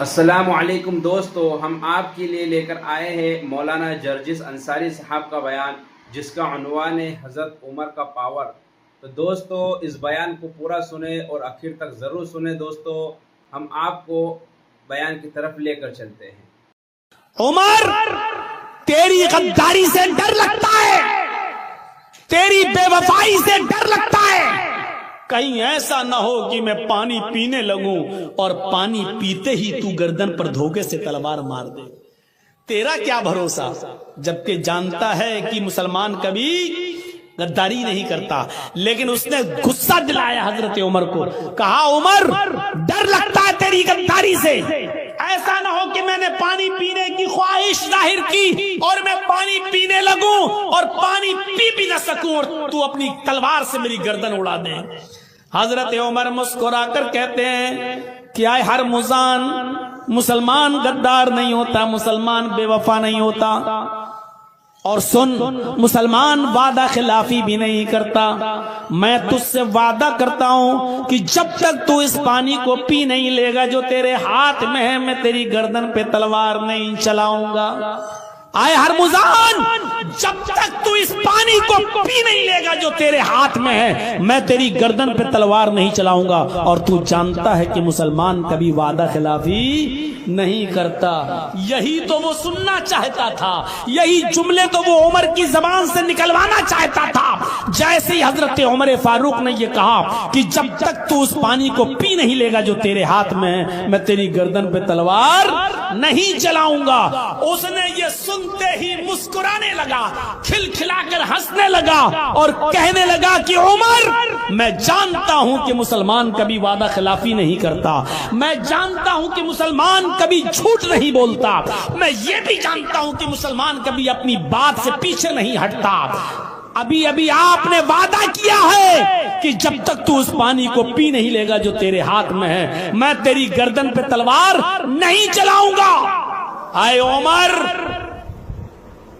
السلام علیکم دوستو، ہم آپ کے لیے لے کر آئے ہیں مولانا جرجس انصاری صاحب کا بیان، جس کا عنوان ہے حضرت عمر کا پاور۔ تو دوستو اس بیان کو پورا سنیں اور آخر تک ضرور سنیں۔ دوستو ہم آپ کو بیان کی طرف لے کر چلتے ہیں۔ عمر، تیری غداری سے ڈر لگتا ہے، تیری بے وفائی سے ڈر لگتا ہے، کہیں ایسا نہ ہو کہ میں پانی پینے لگوں اور پانی پیتے ہی تو گردن پر دھوکے سے تلوار مار دے۔ تیرا کیا بھروسہ، جبکہ جانتا ہے کہ مسلمان کبھی غداری نہیں کرتا، لیکن اس نے غصہ دلایا حضرت عمر کو، کہا عمر ڈر لگتا ہے تیری غداری سے، ایسا نہ ہو کہ میں نے پانی پینے کی خواہش ظاہر کی اور میں پانی پینے لگوں اور پانی پی بھی نہ سکوں اور تو اپنی تلوار سے میری گردن اڑا دے۔ حضرت عمر مسکرا کر کہتے ہیں کہ آئے ہر مزان، مسلمان غدار نہیں ہوتا، مسلمان بے وفا نہیں ہوتا، اور سن، مسلمان وعدہ خلافی بھی نہیں کرتا۔ میں تجھ سے وعدہ کرتا ہوں کہ جب تک تو اس پانی کو پی نہیں لے گا جو تیرے ہاتھ میں ہے، میں تیری گردن پہ تلوار نہیں چلاؤں گا۔ آئے ہرمزان، جب تک تو اس پانی کو پی نہیں لے گا جو تیرے ہاتھ میں ہے، میں تیری گردن پہ تلوار نہیں چلاؤں گا۔ اور تو جانتا ہے کہ مسلمان کبھی وعدہ خلافی نہیں کرتا۔ یہی تو وہ سننا چاہتا تھا، یہی جملے تو وہ عمر کی زبان سے نکلوانا چاہتا تھا۔ جیسے ہی حضرت عمر فاروق نے یہ کہا کہ جب تک تو اس پانی کو پی نہیں لے گا جو تیرے ہاتھ میں ہے، میں تیری گردن پہ تلوار نہیں چلاؤں گا، اس نے یہ سنتے ہی مسکرانے لگا، کھلکھلا کر ہنسنے لگا اور کہنے لگا کہ عمر، میں جانتا ہوں کہ مسلمان کبھی وعدہ خلافی نہیں کرتا، میں جانتا ہوں کہ مسلمان کبھی جھوٹ نہیں بولتا، میں یہ بھی جانتا ہوں کہ مسلمان کبھی اپنی بات سے پیچھے نہیں ہٹتا۔ ابھی آپ نے وعدہ کیا ہے کہ جب تک تو اس پانی کو پی نہیں لے گا جو تیرے ہاتھ میں ہے، میں تیری گردن پہ تلوار نہیں چلاؤں گا۔ آئے عمر،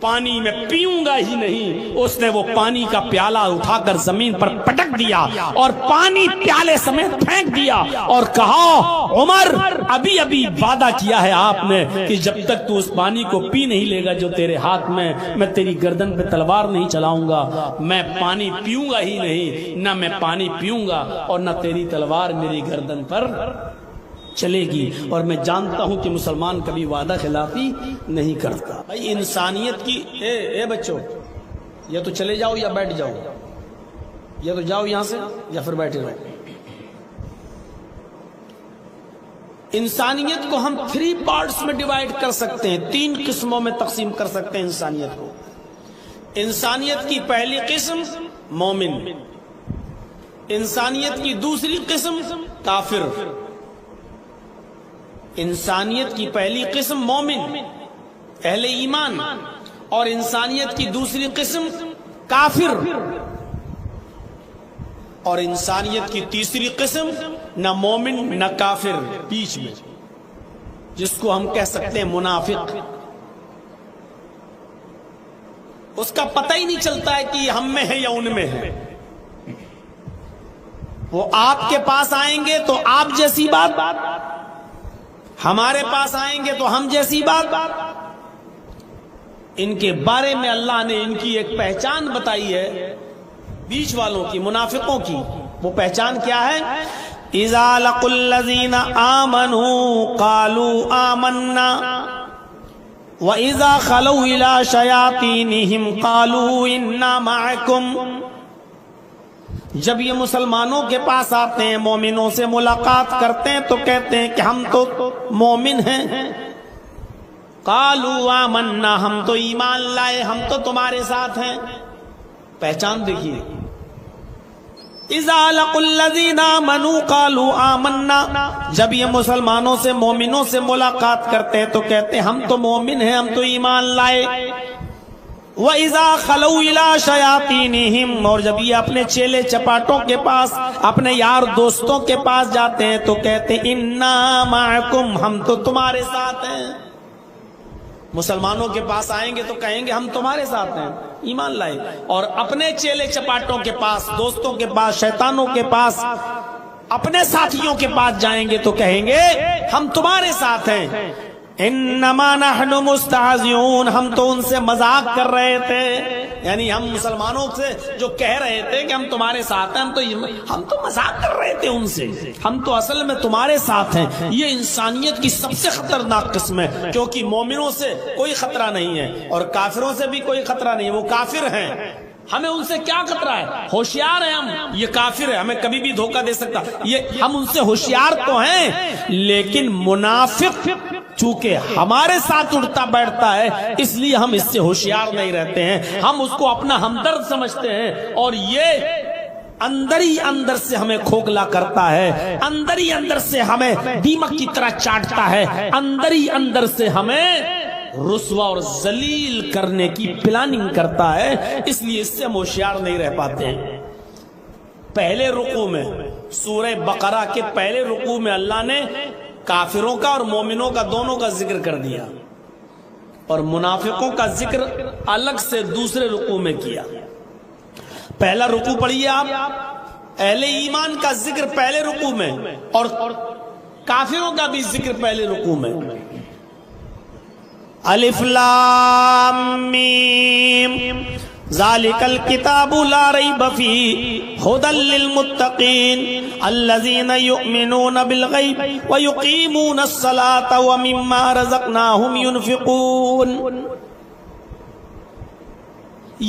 پانی میں پیوں گا ہی نہیں۔ اس نے وہ پانی کا پیالہ اٹھا کر زمین پر پٹک دیا اور پانی پیالے سمیت پھینک دیا اور کہا عمر، ابھی وعدہ کیا ہے آپ نے کہ جب تک تو اس پانی کو پی نہیں لے گا جو تیرے ہاتھ میں تیری گردن پہ تلوار نہیں چلاؤں گا۔ میں پانی پیوں گا ہی نہیں، نہ میں پانی پیوں گا اور نہ تیری تلوار میری گردن پر چلے گی۔ اور میں جانتا ہوں کہ مسلمان کبھی وعدہ خلافی نہیں کرتا۔ بھائی انسانیت کی اے بچوں، یا تو چلے جاؤ یا بیٹھ جاؤ، یا تو جاؤ یہاں سے یا پھر بیٹھے رہو۔ انسانیت کو ہم 3 پارٹس میں ڈیوائیڈ کر سکتے ہیں، 3 قسموں میں تقسیم کر سکتے ہیں انسانیت کو۔ انسانیت کی پہلی قسم مومن، انسانیت کی دوسری قسم کافر۔ انسانیت کی پہلی قسم مومن، اہل ایمان، اور انسانیت کی دوسری قسم کافر، اور انسانیت کی تیسری قسم نہ مومن نہ کافر، بیچ میں، جس کو ہم کہہ سکتے ہیں منافق۔ اس کا پتہ ہی نہیں چلتا ہے کہ یہ ہم میں ہے یا ان میں ہے۔ وہ آپ کے پاس آئیں گے تو آپ جیسی بات، ہمارے پاس آئیں گے تو ہم جیسی بات۔ ان کے بارے میں اللہ نے ان کی ایک پہچان بتائی ہے، بیچ والوں کی، منافقوں کی۔ وہ پہچان کیا ہے؟ اذا لقوا الذین آمنوا قالوا آمنا وَإِذَا خَلَوْا إِلَىٰ شَيَاطِينِهِمْ قَالُوا إِنَّا مَعَكُمْ۔ جب یہ مسلمانوں کے پاس آتے ہیں، مومنوں سے ملاقات کرتے ہیں تو کہتے ہیں کہ ہم تو مومن ہیں۔ قَالُوا آمَنَّا، ہم تو ایمان لائے، ہم تو تمہارے ساتھ ہیں۔ پہچان دیکھیے، اِذَا لَقُوا الَّذِينَ آمَنُوا قَالُوا آمَنَّا، جب یہ مسلمانوں سے، مومنوں سے ملاقات کرتے ہیں تو کہتے ہیں ہم تو مومن ہیں، ہم تو ایمان لائے۔ وَإِذَا خَلَوْا إِلَىٰ شَيَاطِينِهِمْ، اور جب یہ اپنے چیلے چپاٹوں کے پاس، اپنے یار دوستوں کے پاس جاتے ہیں تو کہتے ہیں اِنَّا مَعَكُمْ، ہم تو تمہارے ساتھ ہیں۔ مسلمانوں کے پاس آئیں گے تو کہیں گے ہم تمہارے ساتھ ہیں، ایمان لائے، اور اپنے چیلے چپاٹوں کے پاس، دوستوں کے پاس، شیطانوں کے پاس اپنے ساتھیوں کے پاس جائیں گے تو کہیں گے ہم تمہارے ساتھ ہیں. انما نحن مستہزئون، ہم تو ان سے مذاق کر رہے تھے. یعنی ہم مسلمانوں سے جو کہہ رہے تھے کہ ہم تمہارے ساتھ ہیں، ہم تو مذاق کر رہے تھے ان سے، ہم تو اصل میں تمہارے ساتھ ہیں. یہ انسانیت کی سب سے خطرناک قسم ہے، کیونکہ مومنوں سے کوئی خطرہ نہیں ہے اور کافروں سے بھی کوئی خطرہ نہیں ہے. وہ کافر ہیں، ہمیں ان سے کیا خطرہ ہے؟ ہوشیار ہیں ہم، یہ کافر ہے، ہمیں کبھی بھی دھوکہ دے سکتا. یہ ہم ان سے ہوشیار تو ہیں، لیکن منافق چونکہ ہمارے ساتھ اٹھتا بیٹھتا ہے اس لیے ہم اس سے ہوشیار نہیں رہتے ہیں. ہم اس کو اپنا ہمدرد سمجھتے ہیں اور یہ اندر ہی اندر سے ہمیں کھوکھلا کرتا ہے، اندر ہی اندر سے ہمیں دیمک کی طرح چاٹتا ہے، اندر ہی اندر سے ہمیں رسوا اور ذلیل کرنے کی پلاننگ کرتا ہے. اس لیے اس سے ہم ہوشیار نہیں رہ پاتے ہیں. پہلے رکوع میں سورہ بقرہ کے پہلے رکوع میں اللہ نے کافروں کا اور مومنوں کا دونوں کا ذکر کر دیا اور منافقوں کا ذکر الگ سے دوسرے رکوع میں کیا. پہلا رکوع پڑھیے آپ، اہل ایمان کا ذکر پہلے رکوع میں اور کافروں کا بھی ذکر پہلے رکوع میں. الف لام میم ذالک الکتاب لا ریب فیہ ھدی للمتقین الذین یؤمنون بالغیب ویقیمون الصلاة ومما رزقناہم ینفقون.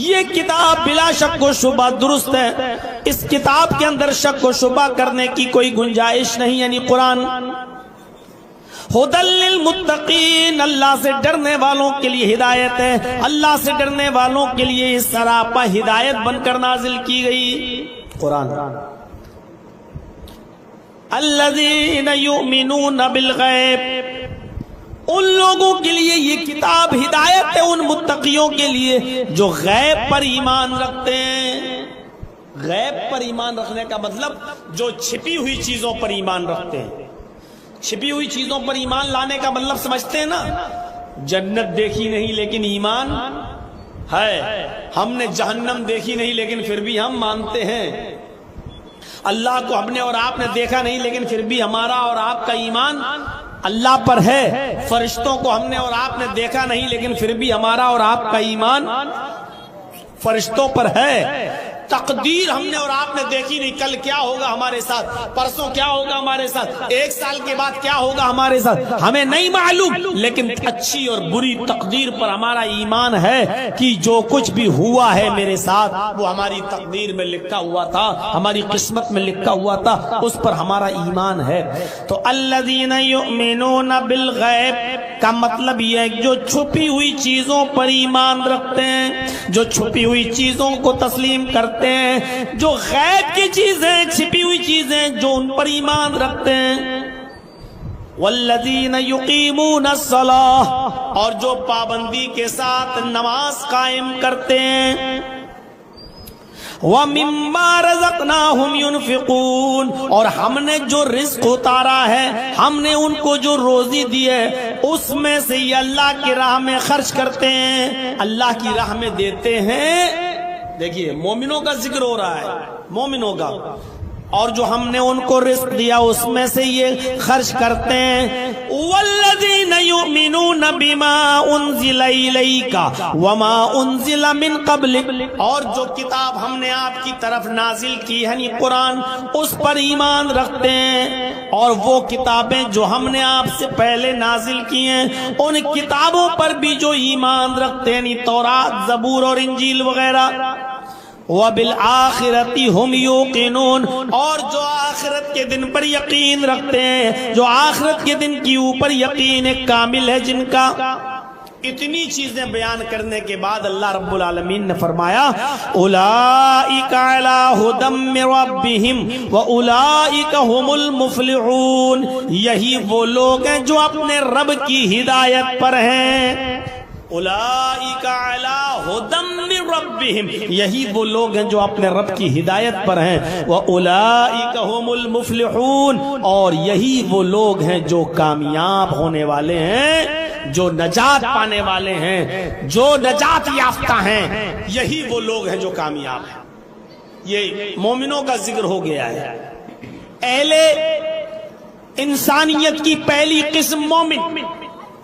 یہ کتاب بلا شک و شبہ درست ہے، اس کتاب کے اندر شک و شبہ کرنے کی کوئی گنجائش نہیں. یعنی قرآن ھدی للمتقین، اللہ سے ڈرنے والوں کے لیے ہدایت ہے، اللہ سے ڈرنے والوں کے لیے اس سراپا ہدایت بن کر نازل کی گئی قرآن. الذین یؤمنون بالغیب، ان لوگوں کے لیے یہ کتاب ہدایت ہے، ان متقیوں کے لیے جو غیب پر ایمان رکھتے ہیں. غیب پر ایمان رکھنے کا مطلب جو چھپی ہوئی چیزوں پر ایمان رکھتے ہیں. چھپی ہوئی چیزوں پر ایمان لانے کا مطلب سمجھتے ہیں نا، جنت دیکھی نہیں لیکن ایمان ہے، ہم نے جہنم دیکھی نہیں لیکن پھر بھی ہم مانتے ہیں، اللہ کو ہم نے اور آپ نے دیکھا نہیں لیکن پھر بھی ہمارا اور آپ کا ایمان اللہ پر ہے، فرشتوں کو ہم نے اور آپ نے دیکھا نہیں لیکن پھر بھی ہمارا اور آپ کا ایمان فرشتوں پر ہے. تقدیر ہم نے اور آپ نے دیکھی نہیں، کل کیا ہوگا ہمارے ساتھ، پرسوں کیا ہوگا ہمارے ساتھ، ایک سال کے بعد کیا ہوگا ہمارے ساتھ، ہمیں نہیں معلوم، لیکن اچھی اور بری تقدیر پر ہمارا ایمان ہے کہ جو کچھ بھی ہوا ہے میرے ساتھ وہ ہماری تقدیر میں لکھا ہوا تھا، ہماری قسمت میں لکھا ہوا تھا، اس پر ہمارا ایمان ہے. تو الذین یؤمنون بالغیب کا مطلب یہ ہے جو چھپی ہوئی چیزوں پر ایمان رکھتے ہیں، جو چھپی ہوئی چیزوں کو تسلیم کرتے ہیں، جو غیب کی چیزیں چھپی ہوئی چیزیں جو ان پر ایمان رکھتے ہیں. والذین یقیمون الصلاۃ، اور جو پابندی کے ساتھ نماز قائم کرتے ہیں. وَمِمَّا رَزَقْنَاهُمْ يُنْفِقُونَ، اور ہم نے جو رزق اتارا ہے، ہم نے ان کو جو روزی دی ہے اس میں سے یہ اللہ کی راہ میں خرچ کرتے ہیں، اللہ کی راہ میں دیتے ہیں. دیکھیے مومنوں کا ذکر ہو رہا ہے، مومنوں کا، اور جو ہم نے ان کو رزق دیا اس میں سے یہ خرچ کرتے ہیں. والذین یؤمنون بما انزل الیک وما انزل من قبلک، اور جو کتاب ہم نے آپ کی طرف نازل کی ہے یعنی قرآن، اس پر ایمان رکھتے ہیں. اور وہ کتابیں جو ہم نے آپ سے پہلے نازل کی ہیں ان کتابوں پر بھی جو ایمان رکھتے ہیں، یعنی تورات، زبور اور انجیل وغیرہ. وَبِالْآخِرَةِ هُمْ يُوقِنُونَ، اور جو آخرت کے دن پر یقین رکھتے ہیں، جو آخرت کے دن کی اوپر یقین ایک کامل ہے جن کا. اتنی چیزیں بیان کرنے کے بعد اللہ رب العالمین نے فرمایا اولئک علی ھدی من ربہم واولئک هم المفلحون، یہی وہ لوگ ہیں جو اپنے رب کی ہدایت پر ہیں. اولئک علی ھدی من ربہم، یہی وہ لوگ ہیں جو اپنے رب کی ہدایت پر ہیں. واولئک هم المفلحون، اور یہی وہ لوگ ہیں جو کامیاب ہونے والے ہیں، جو نجات پانے والے ہیں، جو نجات یافتہ ہیں، یہی وہ لوگ ہیں جو کامیاب ہیں. یہ مومنوں کا ذکر ہو گیا ہے. اہل انسانیت کی پہلی قسم مومن.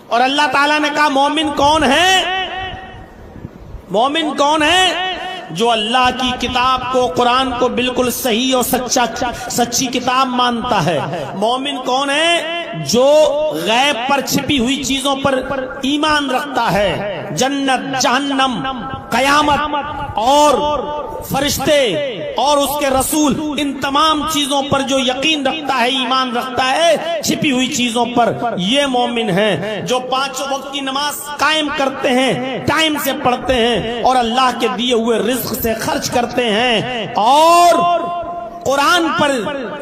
اور اللہ تعالیٰ نے کہا مومن کون ہے؟ مومن کون ہے؟ جو اللہ کی کتاب کو، قرآن کو بالکل صحیح اور سچی کتاب مانتا ہے. مومن کون ہے؟ جو غیب پر چھپی ہوئی چیزوں پر ایمان رکھتا ہے. جنت، جہنم، قیامت اور فرشتے اور اس کے رسول، ان تمام چیزوں پر جو یقین رکھتا ہے، ایمان رکھتا ہے، چھپی ہوئی چیزوں پر، یہ مومن ہیں. جو 5 وقت کی نماز قائم کرتے ہیں، ٹائم سے پڑھتے ہیں اور اللہ کے دیے ہوئے رزق سے خرچ کرتے ہیں اور قرآن پر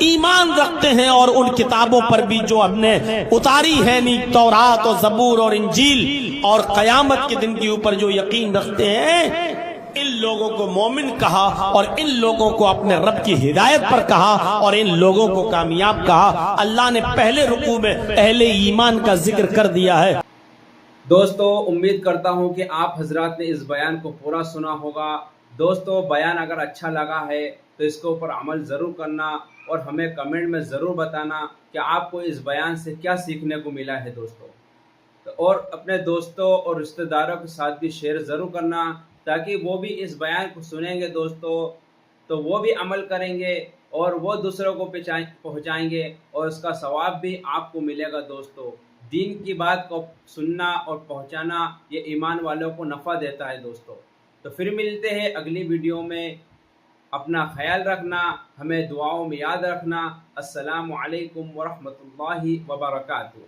ایمان رکھتے ہیں اور ان کتابوں پر بھی جو ہم نے اتاری ہے، تورات اور زبور اور انجیل، اور قیامت کے دن کے اوپر جو یقین رکھتے ہیں. ان لوگوں کو مومن کہا اور ان لوگوں کو اپنے رب کی ہدایت پر کہا اور ان لوگوں کو کامیاب کہا. اللہ نے پہلے رکوع میں اہل ایمان کا ذکر کر دیا ہے. دوستو امید کرتا ہوں کہ آپ حضرات نے اس بیان کو پورا سنا ہوگا. دوستو بیان اگر اچھا لگا ہے تو اس کے اوپر عمل ضرور کرنا اور ہمیں کمنٹ میں ضرور بتانا کہ آپ کو اس بیان سے کیا سیکھنے کو ملا ہے دوستو. اور اپنے دوستوں اور رشتہ داروں کے ساتھ بھی شیئر ضرور کرنا تاکہ وہ بھی اس بیان کو سنیں گے دوستو تو وہ بھی عمل کریں گے اور وہ دوسروں کو پہنچائیں گے اور اس کا ثواب بھی آپ کو ملے گا دوستو. دین کی بات کو سننا اور پہنچانا یہ ایمان والوں کو نفع دیتا ہے دوستو. تو پھر ملتے ہیں اگلی ویڈیو میں. اپنا خیال رکھنا، ہمیں دعاؤں میں یاد رکھنا. السلام علیکم ورحمۃ اللہ وبرکاتہ.